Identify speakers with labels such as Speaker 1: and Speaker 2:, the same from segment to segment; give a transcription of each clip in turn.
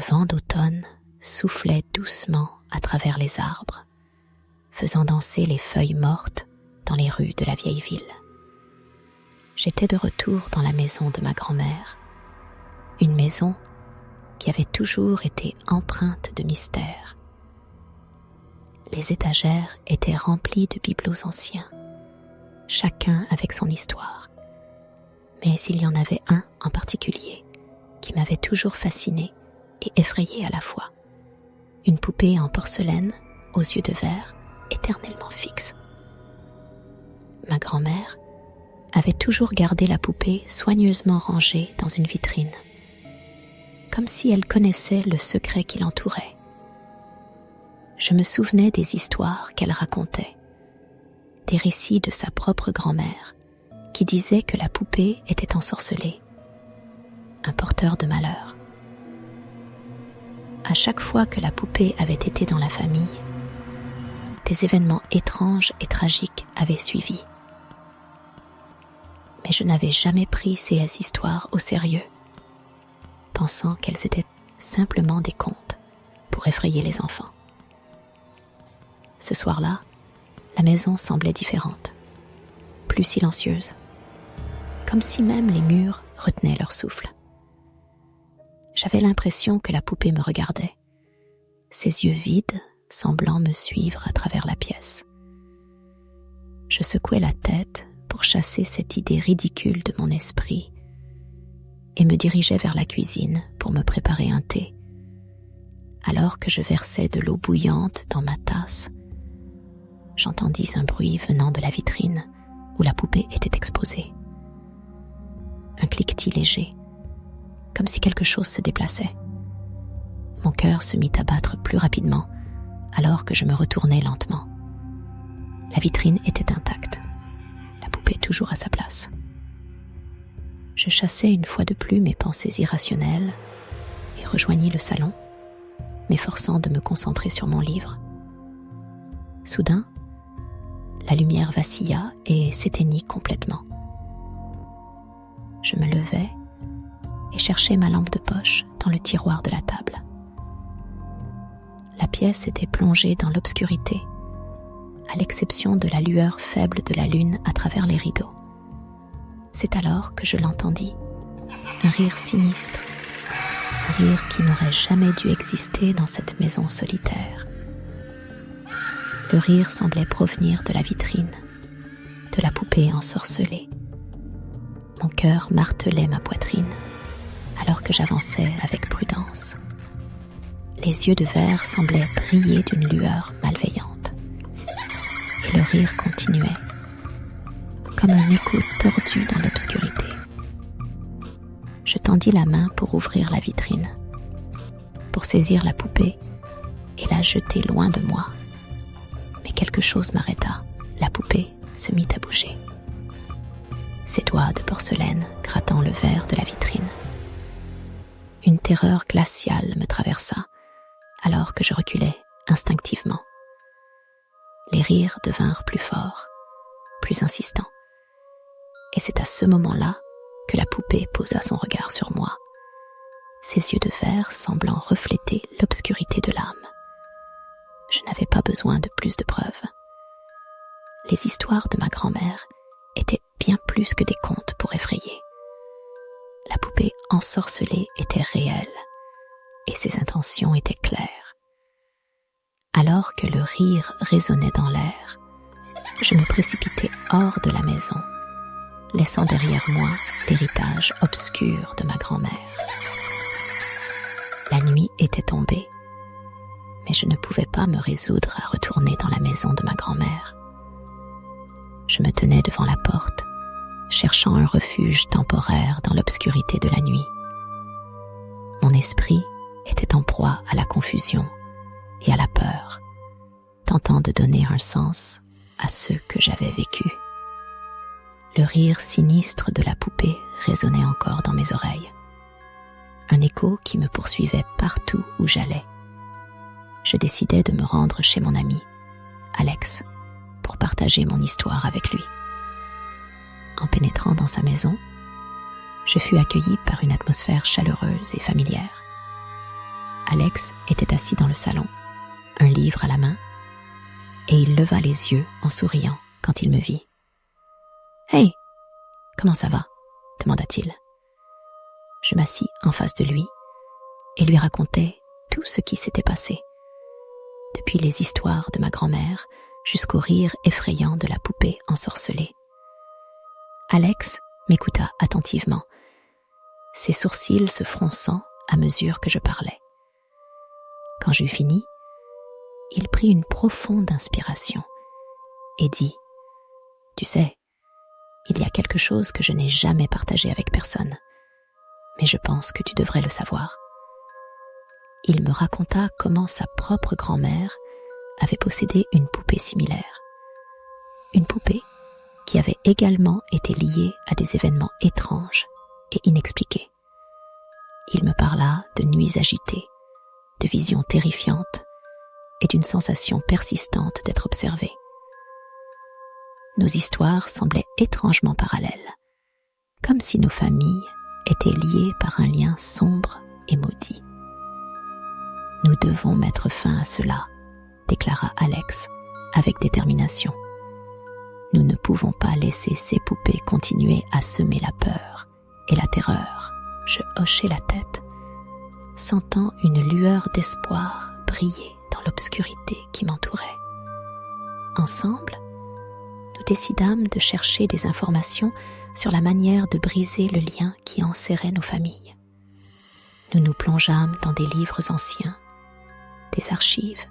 Speaker 1: vent d'automne soufflait doucement à travers les arbres, faisant danser les feuilles mortes dans les rues de la vieille ville. J'étais de retour dans la maison de ma grand-mère, une maison qui avait toujours été empreinte de mystère. Les étagères étaient remplies de bibelots anciens, chacun avec son histoire. Mais il y en avait un en particulier qui m'avait toujours fasciné et effrayé à la fois. Une poupée en porcelaine, aux yeux de verre, éternellement fixe. Ma grand-mère avait toujours gardé la poupée soigneusement rangée dans une vitrine, comme si elle connaissait le secret qui l'entourait. Je me souvenais des histoires qu'elle racontait, des récits de sa propre grand-mère, qui disait que la poupée était ensorcelée, un porteur de malheur. À chaque fois que la poupée avait été dans la famille, des événements étranges et tragiques avaient suivi. Mais je n'avais jamais pris ces histoires au sérieux, pensant qu'elles étaient simplement des contes pour effrayer les enfants. Ce soir-là, la maison semblait différente, plus silencieuse, comme si même les murs retenaient leur souffle. J'avais l'impression que la poupée me regardait, ses yeux vides semblant me suivre à travers la pièce. Je secouais la tête pour chasser cette idée ridicule de mon esprit et me dirigeais vers la cuisine pour me préparer un thé. Alors que je versais de l'eau bouillante dans ma tasse, j'entendis un bruit venant de la vitrine où la poupée était exposée. Un cliquetis léger, comme si quelque chose se déplaçait. Mon cœur se mit à battre plus rapidement alors que je me retournais lentement. La vitrine était intacte, la poupée toujours à sa place. Je chassai une fois de plus mes pensées irrationnelles et rejoignis le salon, m'efforçant de me concentrer sur mon livre. Soudain, la lumière vacilla et s'éteignit complètement. Je me levai et cherchai ma lampe de poche dans le tiroir de la table. La pièce était plongée dans l'obscurité, à l'exception de la lueur faible de la lune à travers les rideaux. C'est alors que je l'entendis, un rire sinistre, un rire qui n'aurait jamais dû exister dans cette maison solitaire. Le rire semblait provenir de la vitrine, de la poupée ensorcelée. Mon cœur martelait ma poitrine, alors que j'avançais avec prudence. Les yeux de verre semblaient briller d'une lueur malveillante. Et le rire continuait, comme un écho tordu dans l'obscurité. Je tendis la main pour ouvrir la vitrine, pour saisir la poupée et la jeter loin de moi. Mais quelque chose m'arrêta. La poupée se mit à bouger, ses doigts de porcelaine grattant le verre de la vitrine. Une terreur glaciale me traversa, alors que je reculais instinctivement. Les rires devinrent plus forts, plus insistants. Et c'est à ce moment-là que la poupée posa son regard sur moi, ses yeux de verre semblant refléter l'obscurité de l'âme. Je n'avais pas besoin de plus de preuves. Les histoires de ma grand-mère étaient bien plus que des contes pour effrayer. La poupée ensorcelée était réelle, et ses intentions étaient claires. Alors que le rire résonnait dans l'air, je me précipitai hors de la maison, laissant derrière moi l'héritage obscur de ma grand-mère. La nuit était tombée, mais je ne pouvais pas me résoudre à retourner dans la maison de ma grand-mère. Je me tenais devant la porte, cherchant un refuge temporaire dans l'obscurité de la nuit. Mon esprit était en proie à la confusion et à la peur, tentant de donner un sens à ce que j'avais vécu. Le rire sinistre de la poupée résonnait encore dans mes oreilles, un écho qui me poursuivait partout où j'allais. Je décidai de me rendre chez mon ami, Alex, pour partager mon histoire avec lui. En pénétrant dans sa maison, je fus accueilli par une atmosphère chaleureuse et familière. Alex était assis dans le salon, un livre à la main, et il leva les yeux en souriant quand il me vit. « Hey, comment ça va ?» demanda-t-il. Je m'assis en face de lui et lui racontai tout ce qui s'était passé, depuis les histoires de ma grand-mère jusqu'au rire effrayant de la poupée ensorcelée. Alex m'écouta attentivement, ses sourcils se fronçant à mesure que je parlais. Quand j'eus fini, il prit une profonde inspiration et dit « Tu sais, il y a quelque chose que je n'ai jamais partagé avec personne, mais je pense que tu devrais le savoir. » Il me raconta comment sa propre grand-mère avait possédé une poupée similaire. Une poupée qui avait également été liée à des événements étranges et inexpliqués. Il me parla de nuits agitées, de visions terrifiantes et d'une sensation persistante d'être observé. Nos histoires semblaient étrangement parallèles, comme si nos familles étaient liées par un lien sombre et maudit. « Nous devons mettre fin à cela », déclara Alex avec détermination. « Nous ne pouvons pas laisser ces poupées continuer à semer la peur et la terreur. » Je hochai la tête, sentant une lueur d'espoir briller dans l'obscurité qui m'entourait. Ensemble, nous décidâmes de chercher des informations sur la manière de briser le lien qui enserrait nos familles. Nous nous plongeâmes dans des livres anciens, des archives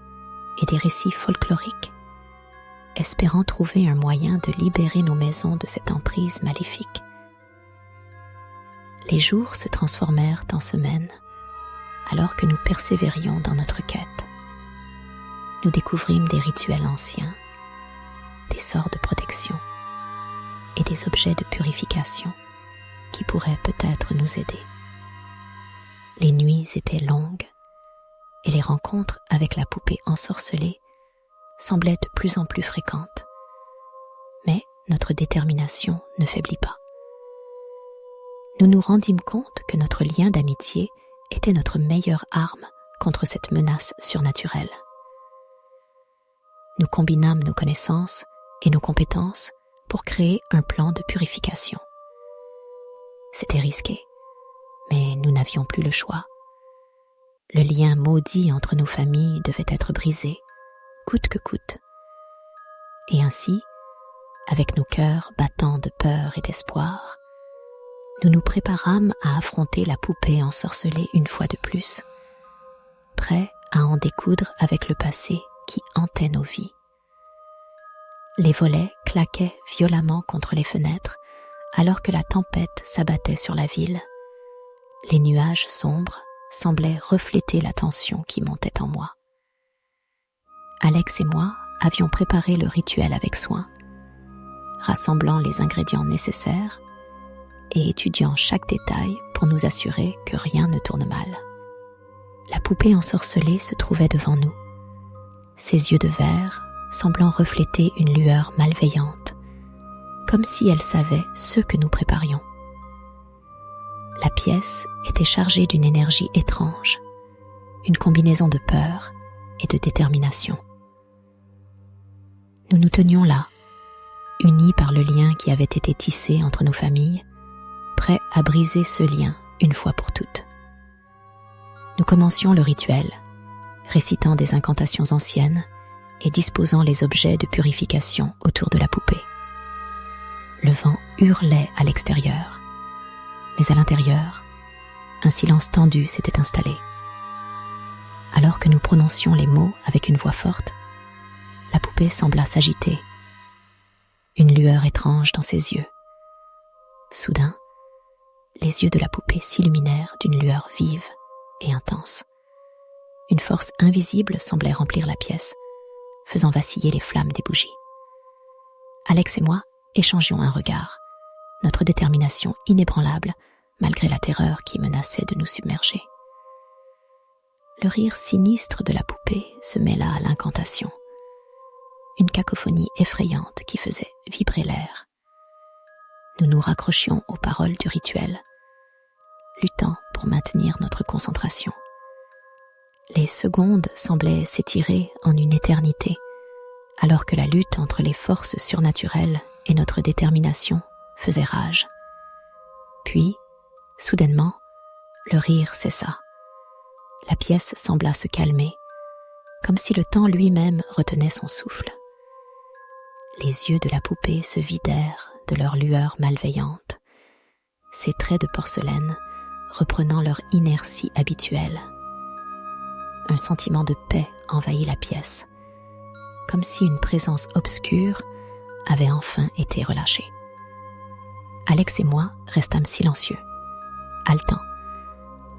Speaker 1: et des récits folkloriques, espérant trouver un moyen de libérer nos maisons de cette emprise maléfique. Les jours se transformèrent en semaines, alors que nous persévérions dans notre quête. Nous découvrîmes des rituels anciens, des sorts de protection et des objets de purification qui pourraient peut-être nous aider. Les nuits étaient longues et les rencontres avec la poupée ensorcelée semblaient de plus en plus fréquentes. Mais notre détermination ne faiblit pas. Nous nous rendîmes compte que notre lien d'amitié était notre meilleure arme contre cette menace surnaturelle. Nous combinâmes nos connaissances et nos compétences pour créer un plan de purification. C'était risqué, mais nous n'avions plus le choix. Le lien maudit entre nos familles devait être brisé, coûte que coûte. Et ainsi, avec nos cœurs battant de peur et d'espoir, nous nous préparâmes à affronter la poupée ensorcelée une fois de plus, prêts à en découdre avec le passé qui hantait nos vies. Les volets claquaient violemment contre les fenêtres alors que la tempête s'abattait sur la ville. Les nuages sombres semblaient refléter la tension qui montait en moi. Alex et moi avions préparé le rituel avec soin, rassemblant les ingrédients nécessaires et étudiant chaque détail pour nous assurer que rien ne tourne mal. La poupée ensorcelée se trouvait devant nous, ses yeux de verre semblant refléter une lueur malveillante, comme si elle savait ce que nous préparions. La pièce était chargée d'une énergie étrange, une combinaison de peur et de détermination. Nous nous tenions là, unis par le lien qui avait été tissé entre nos familles, prêts à briser ce lien une fois pour toutes. Nous commencions le rituel, récitant des incantations anciennes et disposant les objets de purification autour de la poupée. Le vent hurlait à l'extérieur, mais à l'intérieur, un silence tendu s'était installé. Alors que nous prononcions les mots avec une voix forte, la poupée sembla s'agiter, une lueur étrange dans ses yeux. Soudain, les yeux de la poupée s'illuminèrent d'une lueur vive et intense. Une force invisible semblait remplir la pièce, faisant vaciller les flammes des bougies. Alex et moi échangions un regard, notre détermination inébranlable malgré la terreur qui menaçait de nous submerger. Le rire sinistre de la poupée se mêla à l'incantation, une cacophonie effrayante qui faisait vibrer l'air. Nous nous raccrochions aux paroles du rituel, luttant pour maintenir notre concentration. Les secondes semblaient s'étirer en une éternité, alors que la lutte entre les forces surnaturelles et notre détermination faisait rage. Puis, soudainement, le rire cessa. La pièce sembla se calmer, comme si le temps lui-même retenait son souffle. Les yeux de la poupée se vidèrent de leur lueur malveillante, ses traits de porcelaine reprenant leur inertie habituelle. Un sentiment de paix envahit la pièce, comme si une présence obscure avait enfin été relâchée. Alex et moi restâmes silencieux, haletants,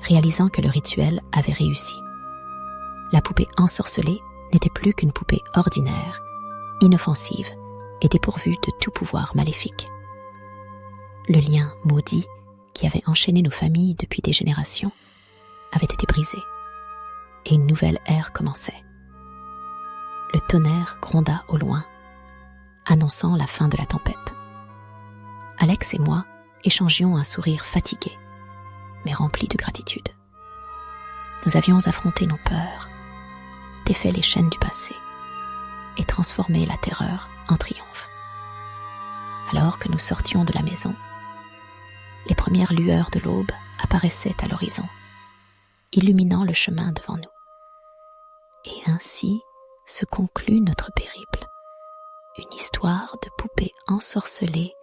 Speaker 1: réalisant que le rituel avait réussi. La poupée ensorcelée n'était plus qu'une poupée ordinaire, inoffensive et dépourvue de tout pouvoir maléfique. Le lien maudit qui avait enchaîné nos familles depuis des générations avait été brisé, et une nouvelle ère commençait. Le tonnerre gronda au loin, annonçant la fin de la tempête. Alex et moi échangions un sourire fatigué, mais rempli de gratitude. Nous avions affronté nos peurs, défait les chaînes du passé et transformé la terreur en triomphe. Alors que nous sortions de la maison, les premières lueurs de l'aube apparaissaient à l'horizon, illuminant le chemin devant nous. Et ainsi se conclut notre périple, une histoire de poupées ensorcelées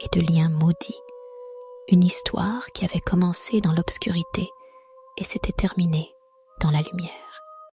Speaker 1: et de liens maudits, une histoire qui avait commencé dans l'obscurité et s'était terminée dans la lumière.